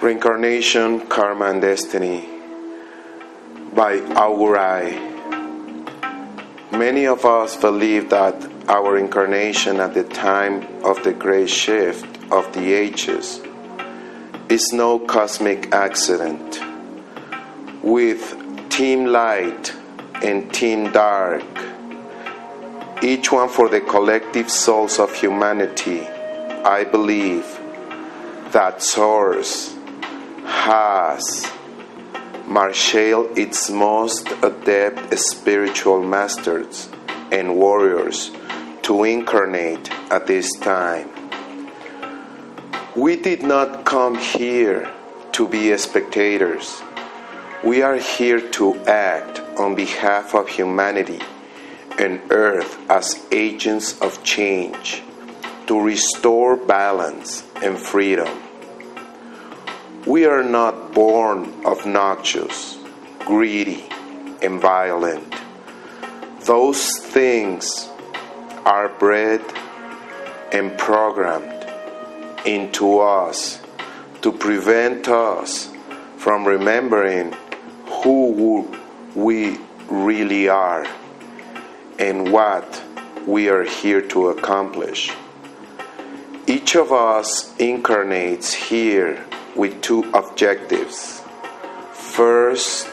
Reincarnation, Karma and Destiny by Augurai. Many of us believe that our incarnation at the time of the great shift of the ages is no cosmic accident. With Team Light and Team Dark, each one for the collective souls of humanity, I believe that Source has marshaled its most adept spiritual masters and warriors to incarnate at this time. We did not come here to be spectators. We are here to act on behalf of humanity and Earth as agents of change, to restore balance and freedom. We are not born obnoxious, greedy, and violent. Those things are bred and programmed into us to prevent us from remembering who we really are and what we are here to accomplish. Each of us incarnates here with two objectives. First,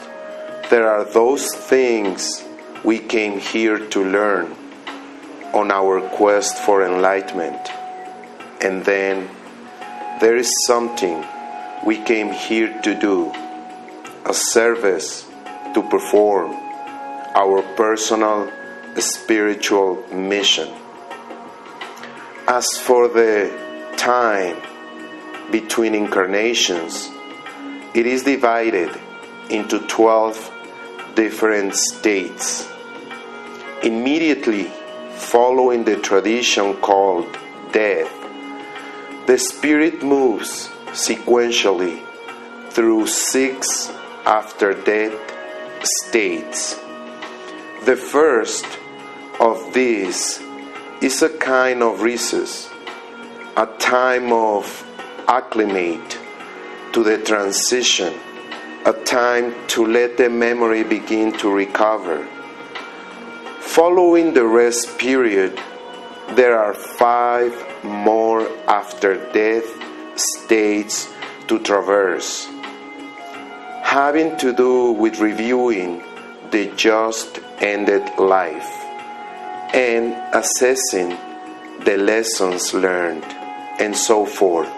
there are those things we came here to learn on our quest for enlightenment. And then there is something we came here to do, a service to perform, our personal spiritual mission. As for the time between incarnations, it is divided into 12 different states. Immediately following the tradition called death, the spirit moves sequentially through 6 after-death states. The first of these is a kind of recess, a time of acclimate to the transition, a time to let the memory begin to recover. Following the rest period, there are 5 more after-death states to traverse, having to do with reviewing the just ended life and assessing the lessons learned, and so forth.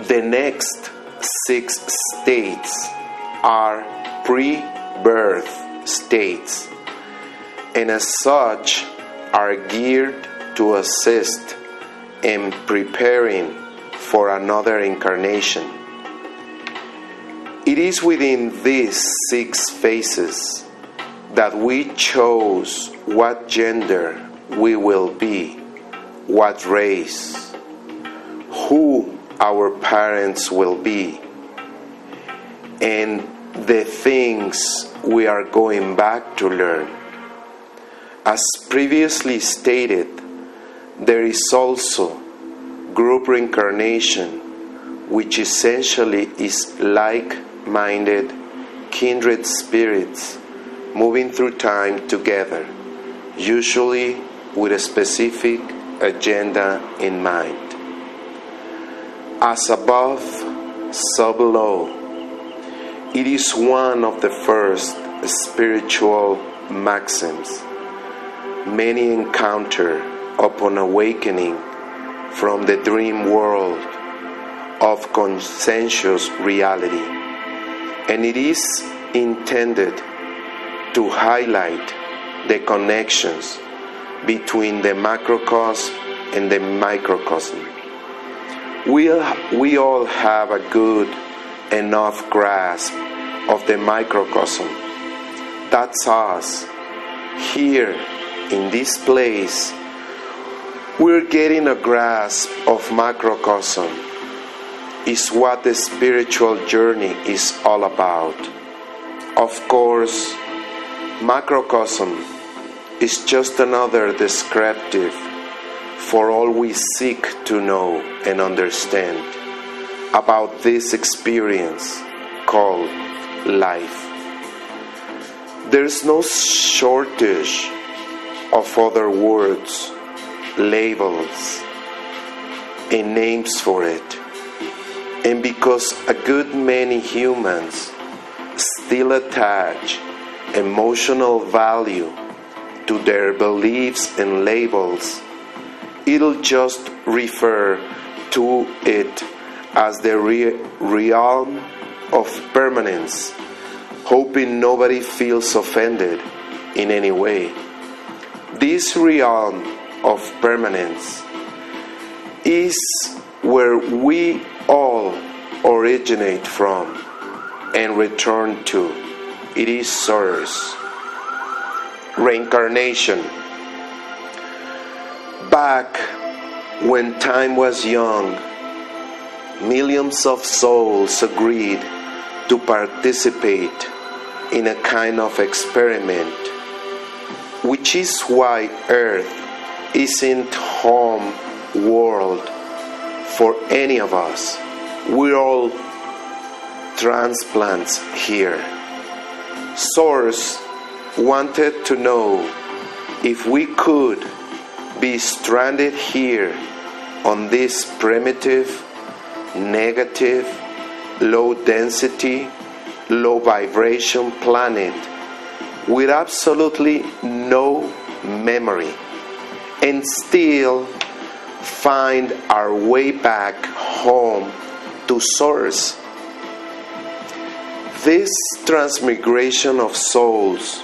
The next 6 states are pre-birth states, and as such are geared to assist in preparing for another incarnation. It is within these 6 phases that we chose what gender we will be, what race, who our parents will be, and the things we are going back to learn. As previously stated, there is also group reincarnation, which essentially is like-minded, kindred spirits moving through time together, usually with a specific agenda in mind. As above, so below. It is one of the first spiritual maxims many encounter upon awakening from the dream world of conscious reality, and it is intended to highlight the connections between the macrocosm and the microcosm. We all have a good enough grasp of the microcosm. That's us. Here, in this place, we're getting a grasp of macrocosm. Is what the spiritual journey is all about. Of course, macrocosm is just another descriptive for all we seek to know and understand. about this experience called life. There's no shortage of other words, labels, and names for it. And because a good many humans still attach emotional value to their beliefs and labels, it'll just refer to it as the realm of permanence, hoping nobody feels offended in any way. This realm of permanence is where we all originate from and return to. It is source. Reincarnation. Back when time was young, millions of souls agreed to participate in a kind of experiment, which is why Earth isn't home world for any of us. We're all transplants here. Source wanted to know if we could be stranded here on this primitive, negative, low density, low vibration planet with absolutely no memory and still find our way back home to source. This transmigration of souls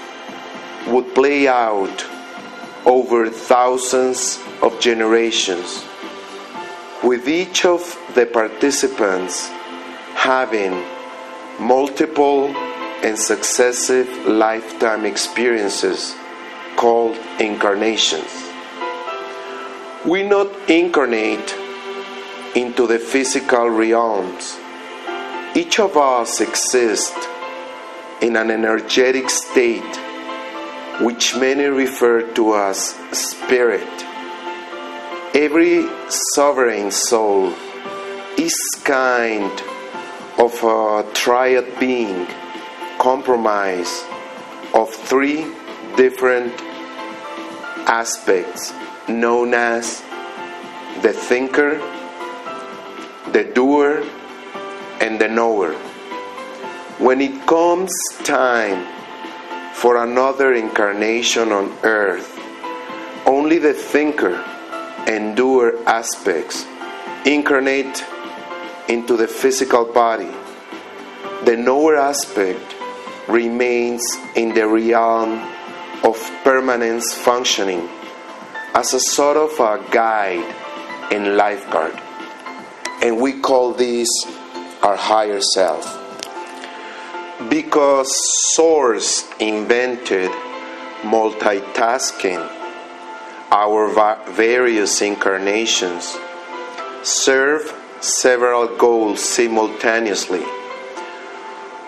would play out over thousands of generations, with each of the participants having multiple and successive lifetime experiences called incarnations. We not incarnate into the physical realms. Each of us exists in an energetic state which many refer to as spirit. Every sovereign soul is kind of a triad being comprised of three different aspects known as the thinker, the doer, and the knower. When it comes time for another incarnation on earth, only the thinker and doer aspects incarnate into the physical body. The knower aspect remains in the realm of permanence, functioning as a sort of a guide and lifeguard. And we call this our higher self. Because Source invented multitasking, our various incarnations serve several goals simultaneously,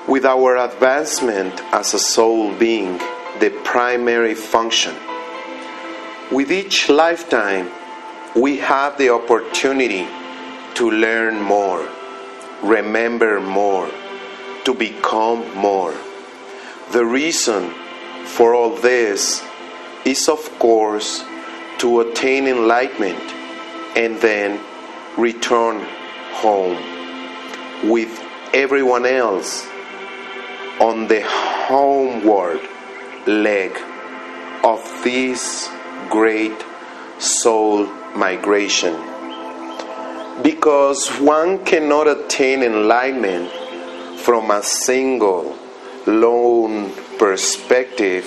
with our advancement as a soul being the primary function. With each lifetime, we have the opportunity to learn more, remember more, to become more. The reason for all this is, of course, to attain enlightenment and then return home with everyone else on the homeward leg of this great soul migration. Because one cannot attain enlightenment from a single, lone perspective,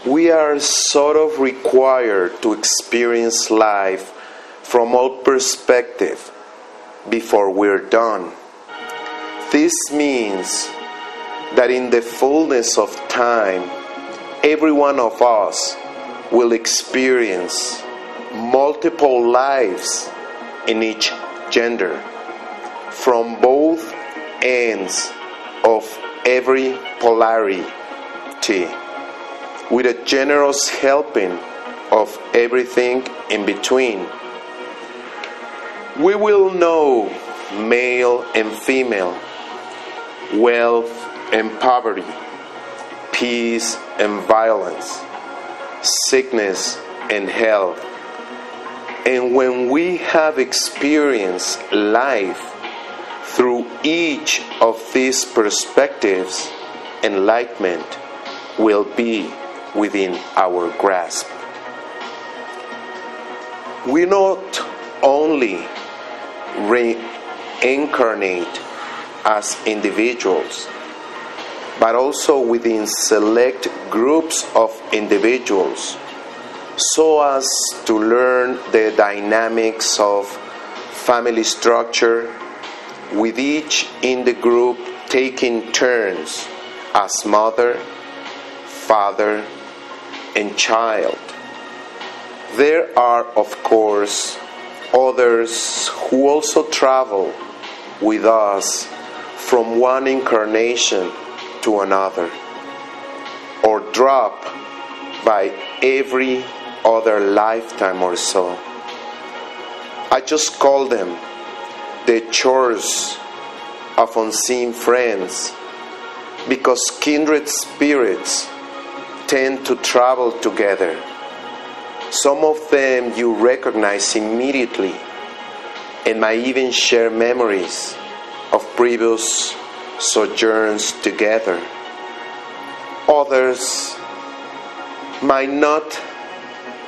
we are sort of required to experience life from all perspectives before we're done. This means that in the fullness of time, every one of us will experience multiple lives in each gender, from both ends of every polarity, with a generous helping of everything in between. We will know male and female, wealth and poverty, peace and violence, sickness and health. And when we have experienced life through each of these perspectives, enlightenment will be within our grasp. We not only reincarnate as individuals, but also within select groups of individuals, so as to learn the dynamics of family structure, with each in the group taking turns as mother, father, and child. There are, of course, others who also travel with us from one incarnation to another, or drop by every other lifetime or so. I just call them the chores of unseen friends, because kindred spirits tend to travel together. Some of them you recognize immediately and might even share memories of previous sojourns together. Others might not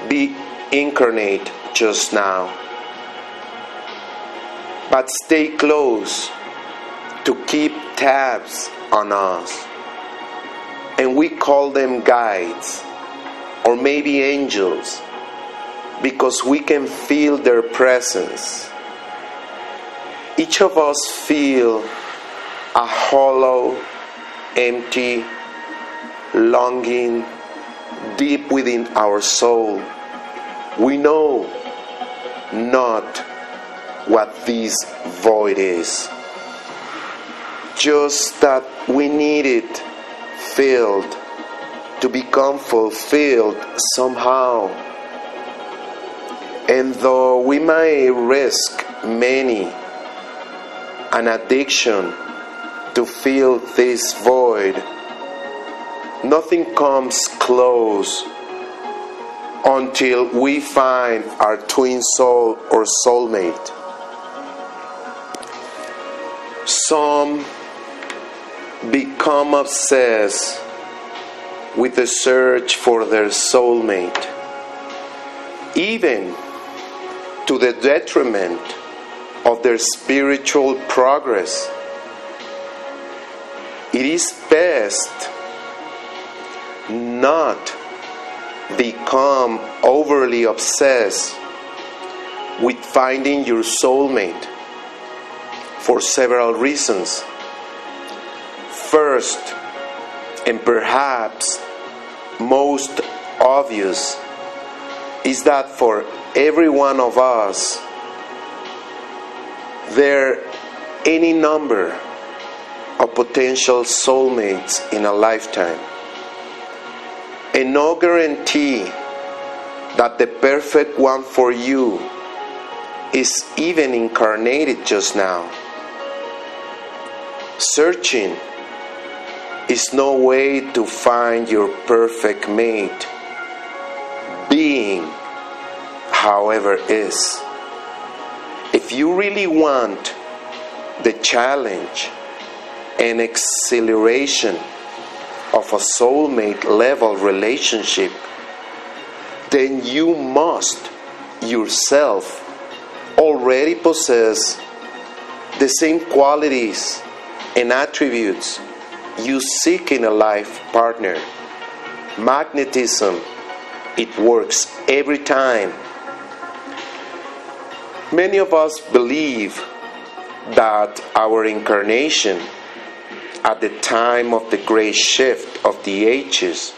be incarnate just now, but stay close to keep tabs on us. And we call them guides, or maybe angels, because we can feel their presence. Each of us feel a hollow, empty longing deep within our soul. We know not what this void is, just that we need it filled to become fulfilled somehow. And though we may risk many an addiction to fill this void, nothing comes close until we find our twin soul or soulmate. Some become obsessed with the search for their soulmate, even to the detriment of their spiritual progress. It is best not become overly obsessed with finding your soulmate for several reasons. First, and perhaps most obvious, is that for every one of us, there are any number of potential soulmates in a lifetime, and no guarantee that the perfect one for you is even incarnated just now. Searching is no way to find your perfect mate. Being, however, is. If you really want the challenge and exhilaration of a soulmate level relationship, then you must yourself already possess the same qualities and attributes you seek in a life partner. Magnetism, it works every time. Many of us believe that our incarnation at the time of the great shift of the ages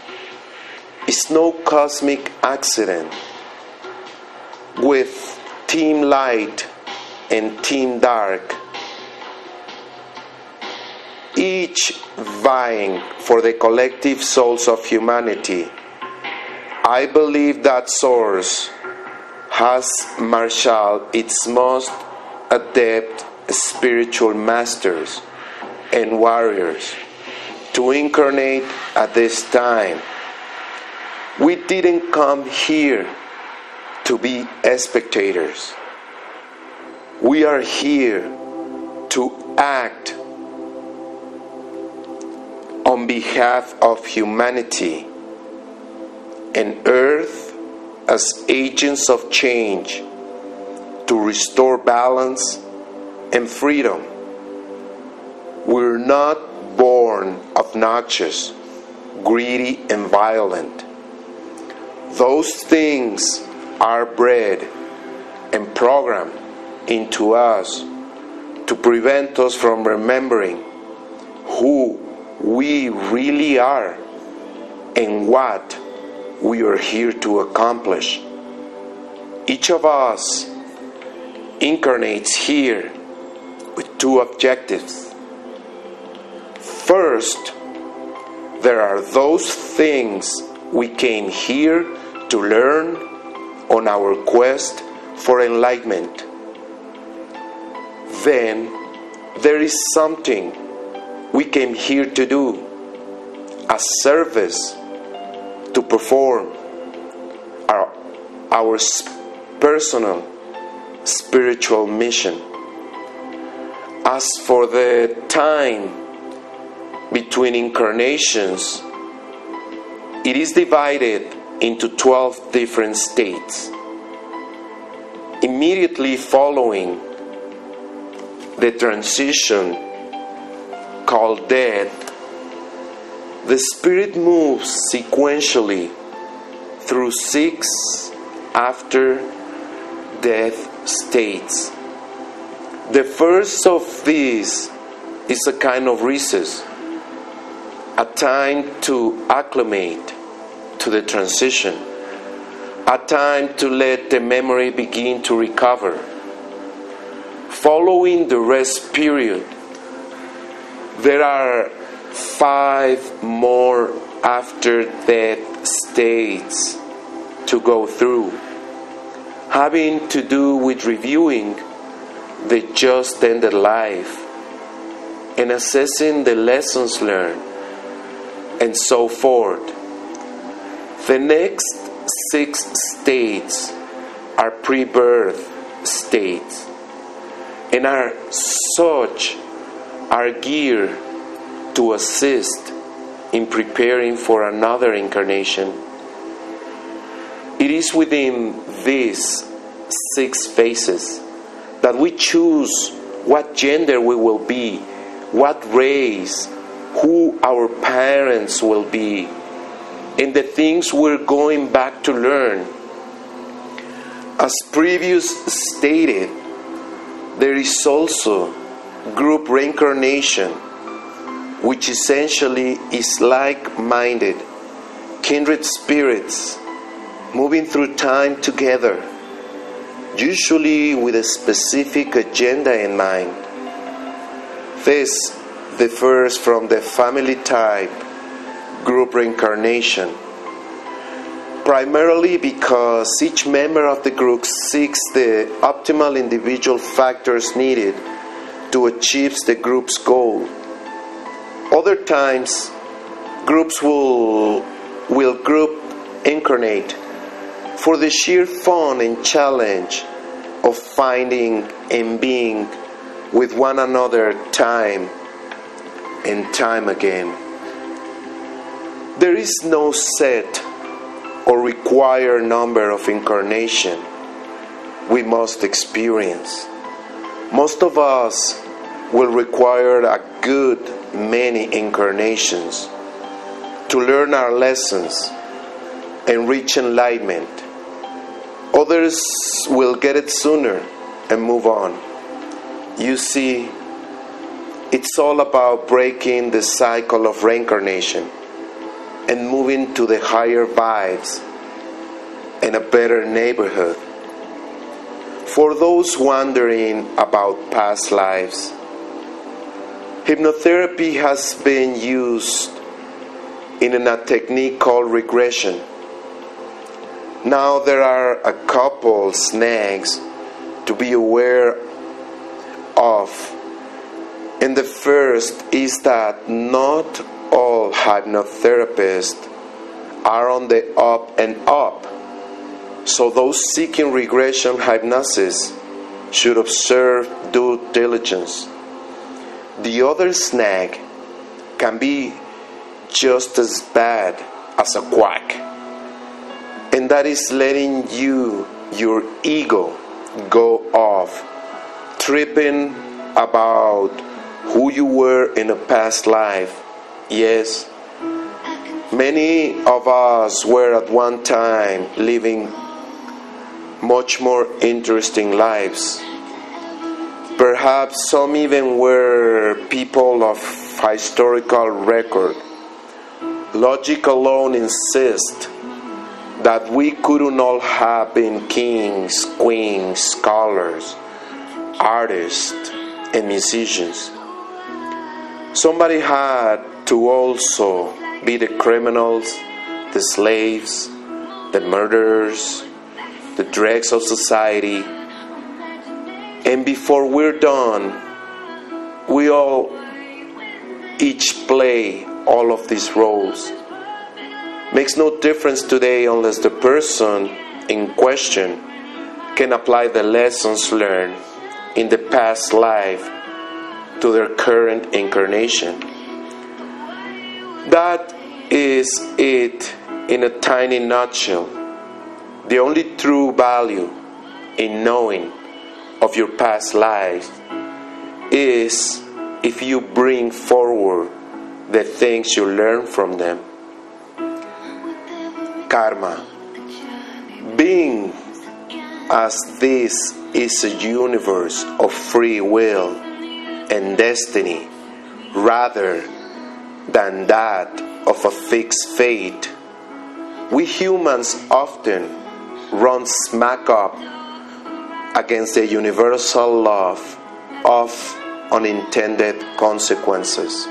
is no cosmic accident, with Team Light and Team Dark, each vying for the collective souls of humanity. I believe that Source has marshaled its most adept spiritual masters and warriors to incarnate at this time. We didn't come here to be spectators. We are here to act on behalf of humanity and Earth as agents of change to restore balance and freedom. We're not born obnoxious, greedy, and violent. Those things are bred and programmed into us to prevent us from remembering who we really are and what we are here to accomplish. Each of us incarnates here with two objectives. First, there are those things we came here to learn on our quest for enlightenment. Then, there is something we came here to do, a service to perform, our personal spiritual mission. As for the time between incarnations, it is divided into 12 different states. Immediately following the transition called death, the spirit moves sequentially through 6 after death states. The first of these is a kind of recess, a time to acclimate to the transition, a time to let the memory begin to recover. Following the rest period, there are 5 more after death states to go through, having to do with reviewing the just ended life and assessing the lessons learned, and so forth. The next 6 states are pre-birth states, and are geared to assist in preparing for another incarnation. It is within these 6 phases that we choose what gender we will be, what race, who our parents will be, and the things we're going back to learn. As previously stated, there is also group reincarnation, which essentially is like-minded, kindred spirits moving through time together, usually with a specific agenda in mind. This differs from the family type group reincarnation, primarily because each member of the group seeks the optimal individual factors needed to achieve the group's goal. Other times, groups will group incarnate for the sheer fun and challenge of finding and being with one another time and time again. There is no set or required number of incarnation we must experience. Most of us will require a good many incarnations to learn our lessons and reach enlightenment. Others will get it sooner and move on. You see, it's all about breaking the cycle of reincarnation and moving to the higher vibes and a better neighborhood. For those wondering about past lives, hypnotherapy has been used in a technique called regression. Now there are a couple snags to be aware of And the first is that not all hypnotherapists are on the up and up. So those seeking regression hypnosis should observe due diligence. The other snag can be just as bad as a quack, and that is letting your ego go off, tripping about who you were in a past life. Yes, many of us were at one time living much more interesting lives. Perhaps some even were people of historical record. Logic alone insists that we couldn't all have been kings, queens, scholars, artists, and musicians. Somebody had to also be the criminals, the slaves, the murderers, the dregs of society. And before we're done, we all each play all of these roles. Makes no difference today unless the person in question can apply the lessons learned in the past life to their current incarnation. That is it in a tiny nutshell. The only true value in knowing of your past life is if you bring forward the things you learn from them. Karma. Being as this is a universe of free will and destiny rather than that of a fixed fate, we humans often run smack up against the universal law of unintended consequences.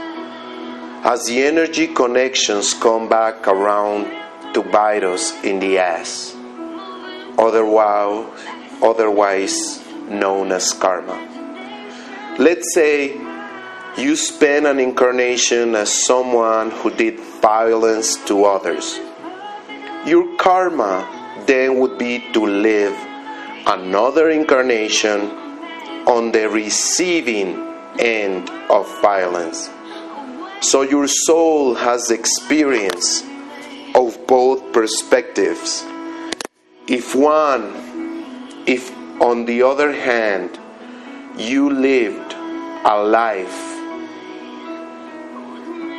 As the energy connections come back around to bite us in the ass, otherwise known as karma. Let's say you spend an incarnation as someone who did violence to others. Your karma then would be to live another incarnation on the receiving end of violence. So your soul has experience of both perspectives. If on the other hand, you lived a life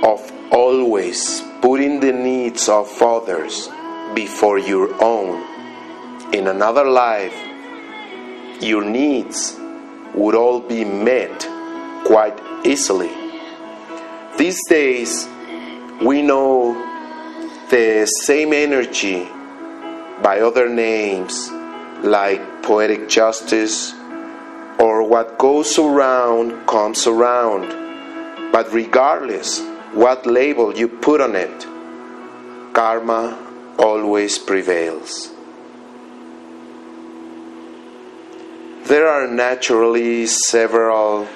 of always putting the needs of others before your own, in another life, your needs would all be met quite easily. These days, we know the same energy by other names like poetic justice or what goes around comes around. But regardless what label you put on it, karma always prevails. There are naturally several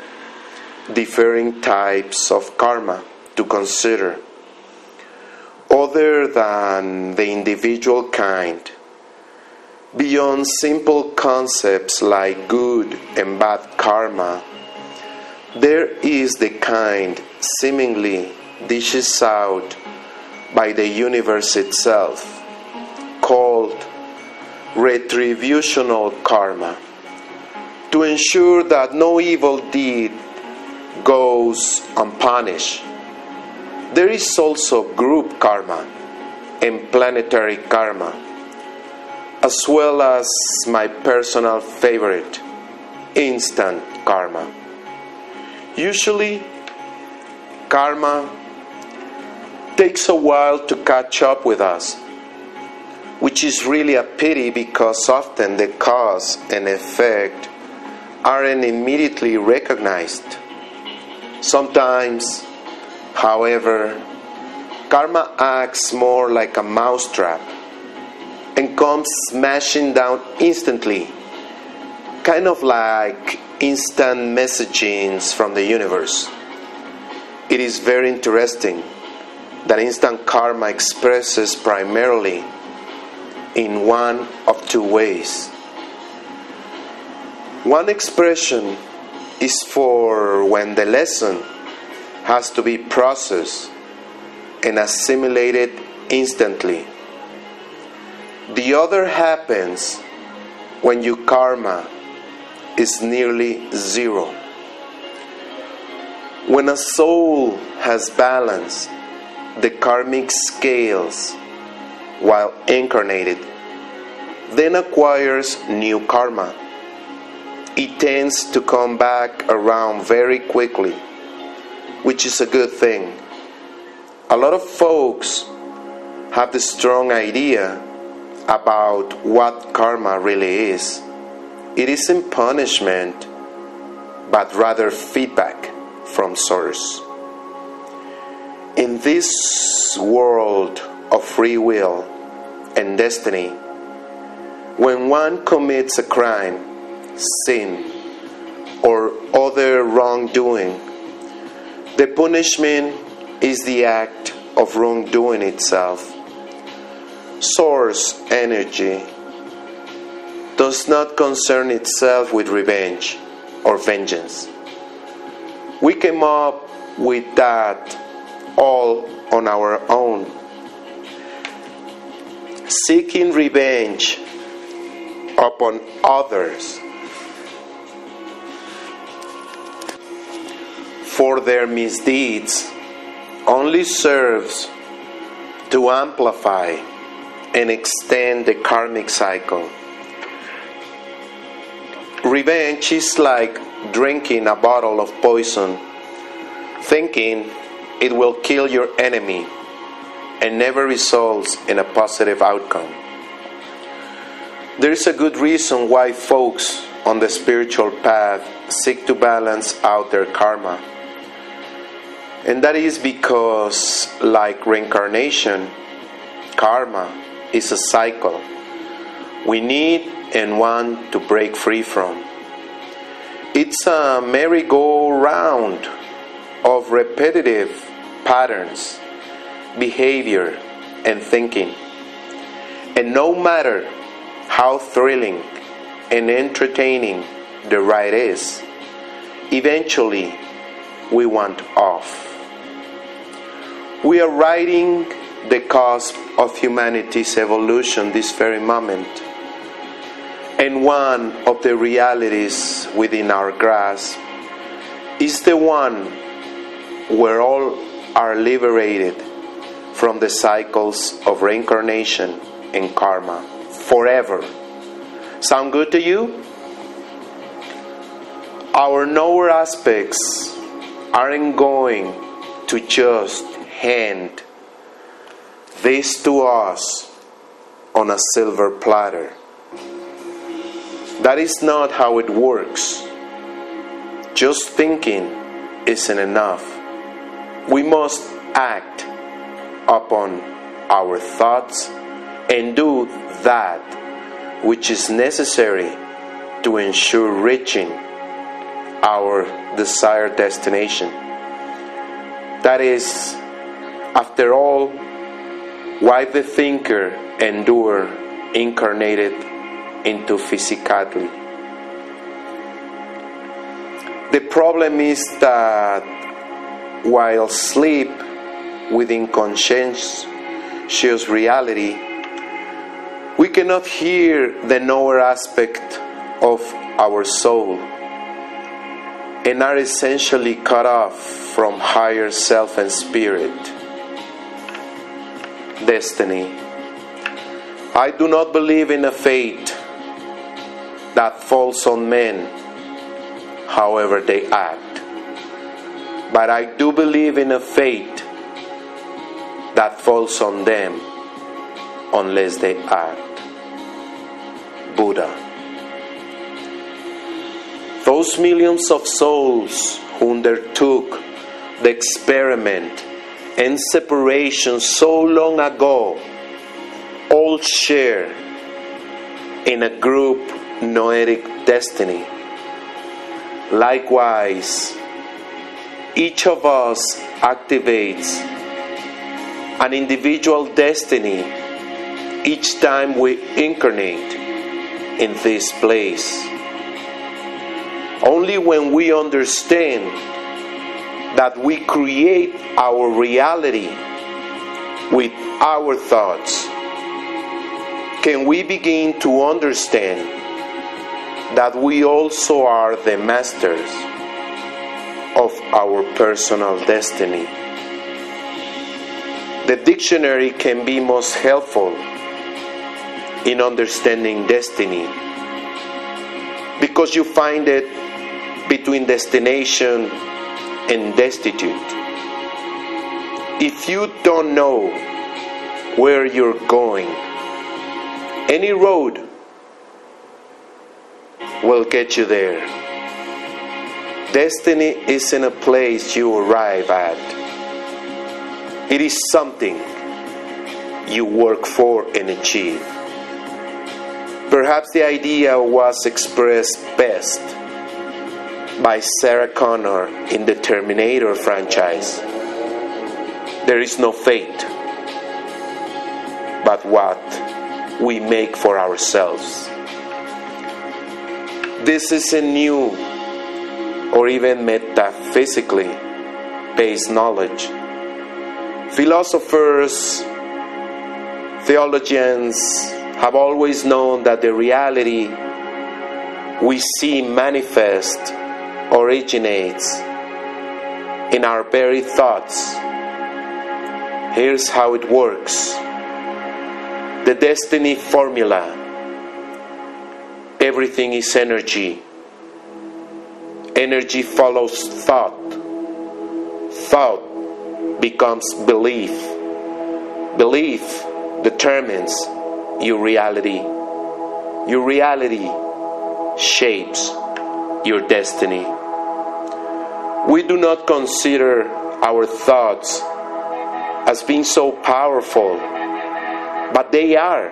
differing types of karma to consider, other than the individual kind. Beyond simple concepts like good and bad karma, there is the kind seemingly dishes out by the universe itself, called retributional karma, to ensure that no evil deed goes unpunished. There is also group karma and planetary karma, as well as my personal favorite, instant karma. Usually, karma takes a while to catch up with us, which is really a pity because often the cause and effect aren't immediately recognized. Sometimes, however, karma acts more like a mousetrap and comes smashing down instantly kind of like instant messagings from the universe. It is very interesting that instant karma expresses primarily in one of two ways. One expression is for when the lesson has to be processed and assimilated instantly. The other happens when your karma is nearly zero. When a soul has balanced the karmic scales while incarnated, then acquires new karma. It tends to come back around very quickly, which is a good thing. A lot of folks have the strong idea about what karma really is. It isn't punishment, but rather feedback from source. In this world of free will and destiny, when one commits a crime, sin, or other wrongdoing, the punishment is the act of wrongdoing itself. Source energy does not concern itself with revenge or vengeance. We came up with that all on our own. Seeking revenge upon others for their misdeeds only serves to amplify and extend the karmic cycle. Revenge is like drinking a bottle of poison, thinking it will kill your enemy, and never results in a positive outcome. There is a good reason why folks on the spiritual path seek to balance out their karma. And that is because, like reincarnation, karma is a cycle we need and want to break free from. It's a merry-go-round of repetitive patterns, behavior, and thinking. And no matter how thrilling and entertaining the ride is, eventually we want off. We are riding the cusp of humanity's evolution this very moment, and one of the realities within our grasp is the one where all are liberated from the cycles of reincarnation and karma forever. Sound good to you? Our knower aspects aren't going to just hand this to us on a silver platter. That is not how it works. Just thinking isn't enough. We must act upon our thoughts and do that which is necessary to ensure reaching our desired destination. That is, after all, why the thinker and doer incarnated into physicality. The problem is that while sleep within conscientious reality, we cannot hear the knower aspect of our soul and are essentially cut off from higher self and spirit. Destiny. I do not believe in a fate that falls on men however they act, but I do believe in a fate that falls on them unless they act. Buddha. Those millions of souls who undertook the experiment and separation so long ago all share in a group noetic destiny. Likewise, each of us activates an individual destiny each time we incarnate in this place. Only when we understand that we create our reality with our thoughts can we begin to understand that we also are the masters of our personal destiny. The dictionary can be most helpful in understanding destiny because you find it between destination and destitute. If you don't know where you're going, any road will get you there. Destiny isn't a place you arrive at. It is something you work for and achieve. Perhaps the idea was expressed best by Sarah Connor in the Terminator franchise. There is no fate but what we make for ourselves. This is a new or even metaphysically based knowledge. Philosophers, theologians have always known that the reality we see manifest originates in our very thoughts. Here's how it works. The destiny formula. Everything is energy. Energy follows thought. Thought becomes belief. Belief determines your reality. Your reality shapes your destiny. We do not consider our thoughts as being so powerful, but they are,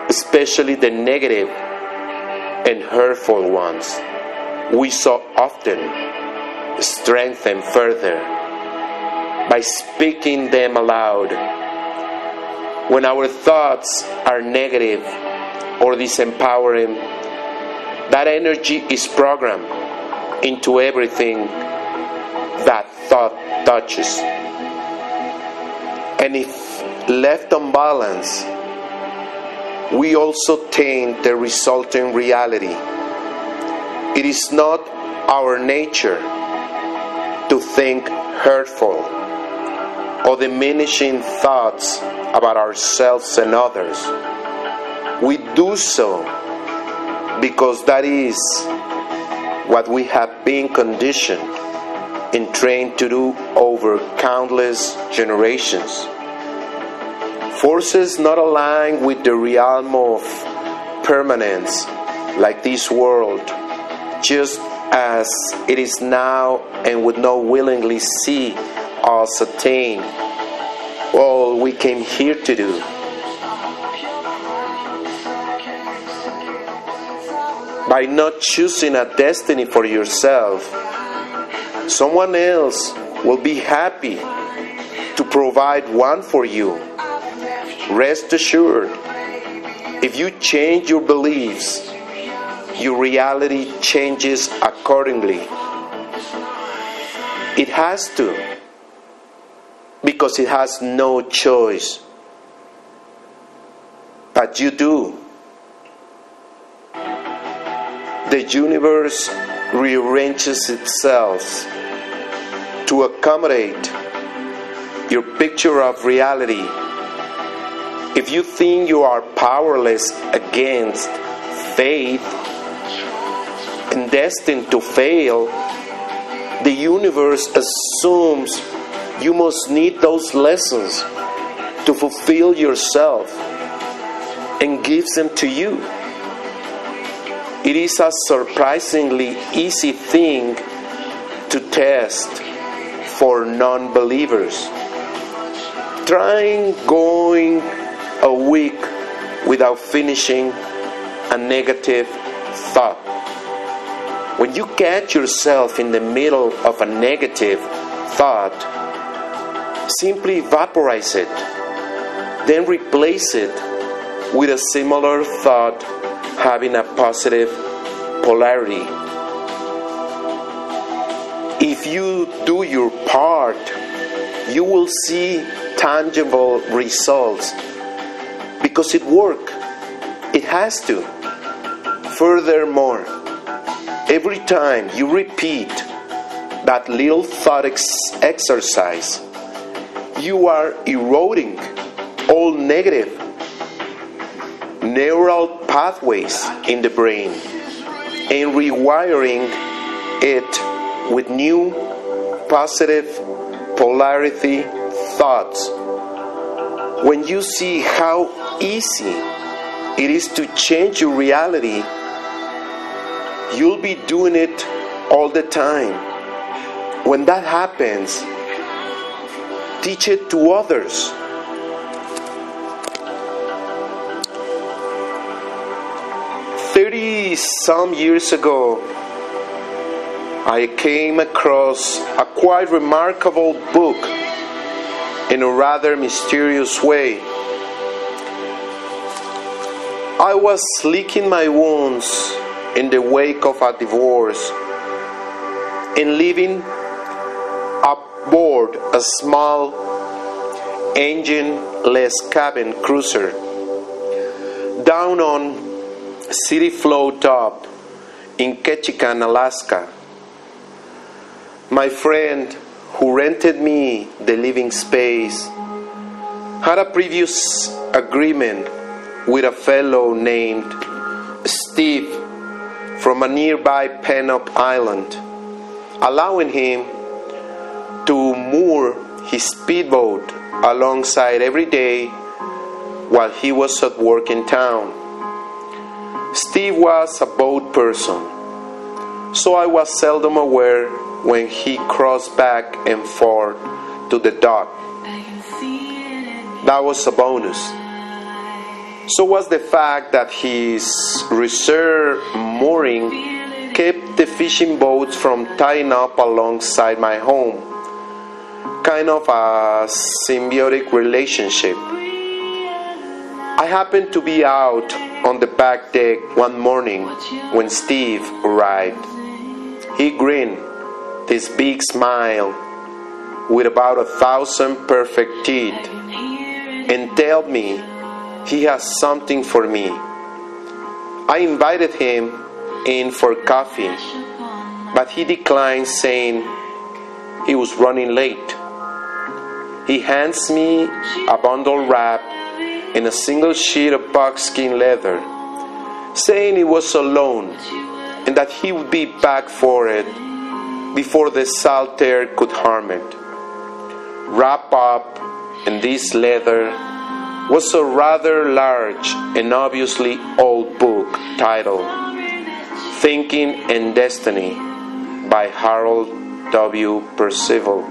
especially the negative and hurtful ones. We so often strengthen further by speaking them aloud. When our thoughts are negative or disempowering, that energy is programmed into everything that thought touches. And if left unbalanced, we also taint the resulting reality. It is not our nature to think hurtful or diminishing thoughts about ourselves and others. We do so because that is what we have been conditioned and trained to do over countless generations. Forces not aligned with the realm of permanence, like this world, just as it is now, and would not willingly see us attain all we came here to do. By not choosing a destiny for yourself, someone else will be happy to provide one for you. Rest assured, if you change your beliefs, your reality changes accordingly. It has to, because it has no choice. But you do. The universe rearranges itself to accommodate your picture of reality. If you think you are powerless against fate and destined to fail, the universe assumes you must need those lessons to fulfill yourself and gives them to you. It is a surprisingly easy thing to test for non-believers. Trying going a week without finishing a negative thought. When you catch yourself in the middle of a negative thought, simply vaporize it, then replace it with a similar thought having a positive polarity. If you do your part, you will see tangible results because it works. It has to. Furthermore, every time you repeat that little thought exercise, you are eroding all negative neural pathways in the brain and rewiring it with new positive polarity thoughts. When you see how easy it is to change your reality, you'll be doing it all the time. When that happens, teach it to others. Some years ago, I came across a quite remarkable book in a rather mysterious way. I was licking my wounds in the wake of a divorce and living aboard a small engine-less cabin cruiser down on City Float Top in Ketchikan, Alaska. My friend who rented me the living space had a previous agreement with a fellow named Steve from a nearby Penop Island, allowing him to moor his speedboat alongside every day while he was at work in town. Steve was a boat person, so I was seldom aware when he crossed back and forth to the dock. That was a bonus. So was the fact that his reserve mooring kept the fishing boats from tying up alongside my home. Kind of a symbiotic relationship. I happened to be out on the back deck one morning when Steve arrived. He grinned, this big smile with about 1,000 perfect teeth, and told me he has something for me. I invited him in for coffee, but he declined, saying he was running late. He hands me a bundle wrapped in a single sheet of buckskin leather, saying it was a loan and that he would be back for it before the salt air could harm it. Wrapped up in this leather was a rather large and obviously old book titled Thinking and Destiny by Harold W. Percival.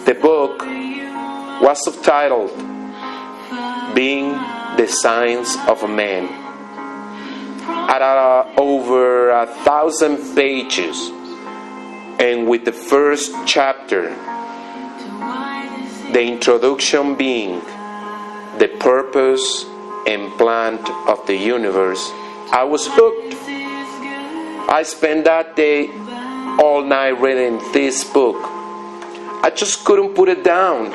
The book was subtitled Being the Signs of a Man. At over 1,000 pages, and with the first chapter, the introduction being the purpose and plan of the universe, I was hooked. I spent that day all night reading this book. I just couldn't put it down.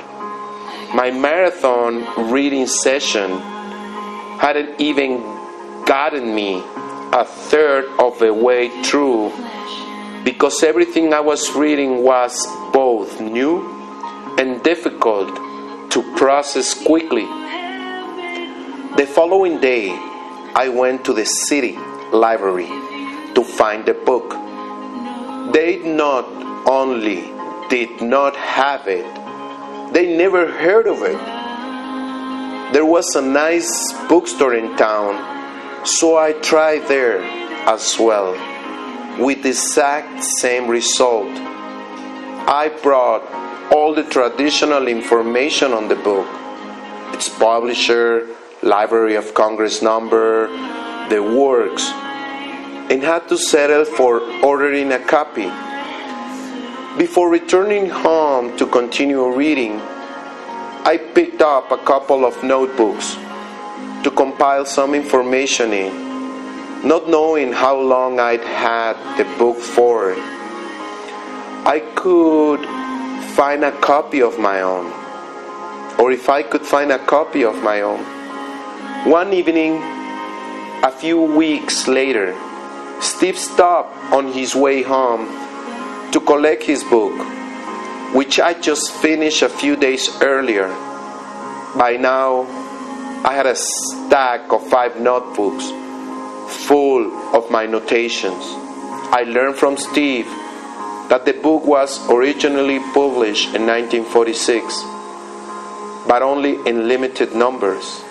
My marathon reading session hadn't even gotten me a third of the way through because everything I was reading was both new and difficult to process quickly. The following day, I went to the city library to find the book. They not only did not have it, they never heard of it. There was a nice bookstore in town, so I tried there as well, with the exact same result. I brought all the traditional information on the book, its publisher, Library of Congress number, the works, and had to settle for ordering a copy. Before returning home to continue reading, I picked up a couple of notebooks to compile some information in, not knowing how long I'd had the book for. I could find a copy of my own, or if I could find a copy of my own. One evening, a few weeks later, Steve stopped on his way home to collect his book, which I just finished a few days earlier. By now, I had a stack of 5 notebooks full of my notations. I learned from Steve that the book was originally published in 1946, but only in limited numbers.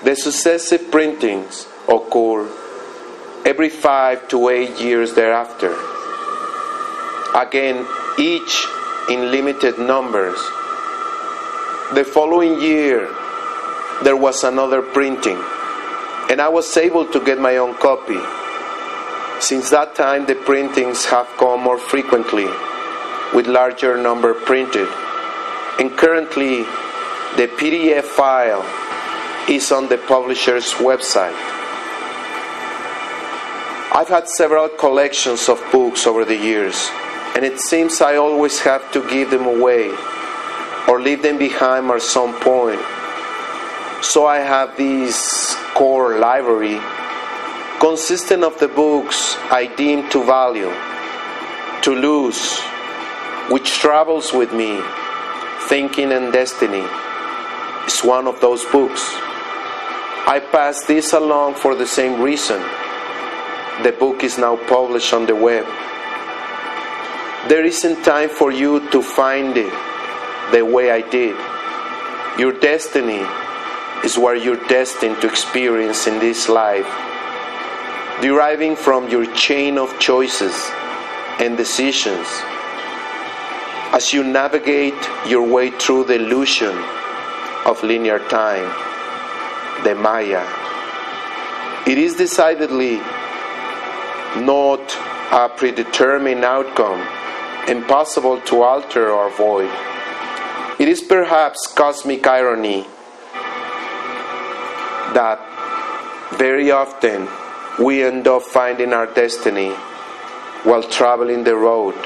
The successive printings occur every 5 to 8 years thereafter, again each in limited numbers. The following year there was another printing, and I was able to get my own copy. Since that time the printings have come more frequently, with larger number printed, and currently the PDF file is on the publisher's website. I've had several collections of books over the years, and it seems I always have to give them away or leave them behind at some point. So I have this core library consisting of the books I deem to value, to lose, which travels with me. Thinking and Destiny is one of those books. I pass this along for the same reason. The book is now published on the web. There isn't time for you to find it the way I did. Your destiny is what you're destined to experience in this life, deriving from your chain of choices and decisions as you navigate your way through the illusion of linear time, the Maya. It is decidedly not a predetermined outcome, impossible to alter or avoid. It is perhaps cosmic irony that very often we end up finding our destiny while traveling the road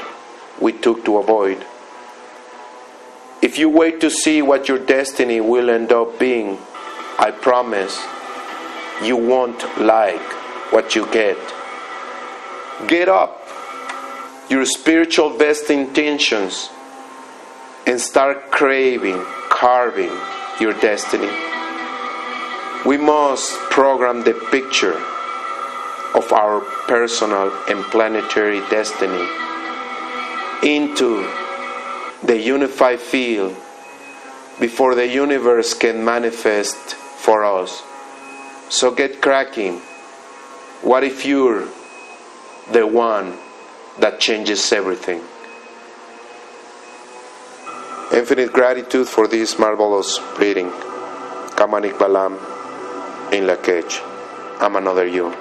we took to avoid. If you wait to see what your destiny will end up being, I promise you won't like what you get. Get up your spiritual best intentions and start carving your destiny. We must program the picture of our personal and planetary destiny into the unified field before the universe can manifest for us. So get cracking. What if you're the one that changes everything? Infinite gratitude for this marvelous reading. Kamanik Balam in lakéch. I'm another you.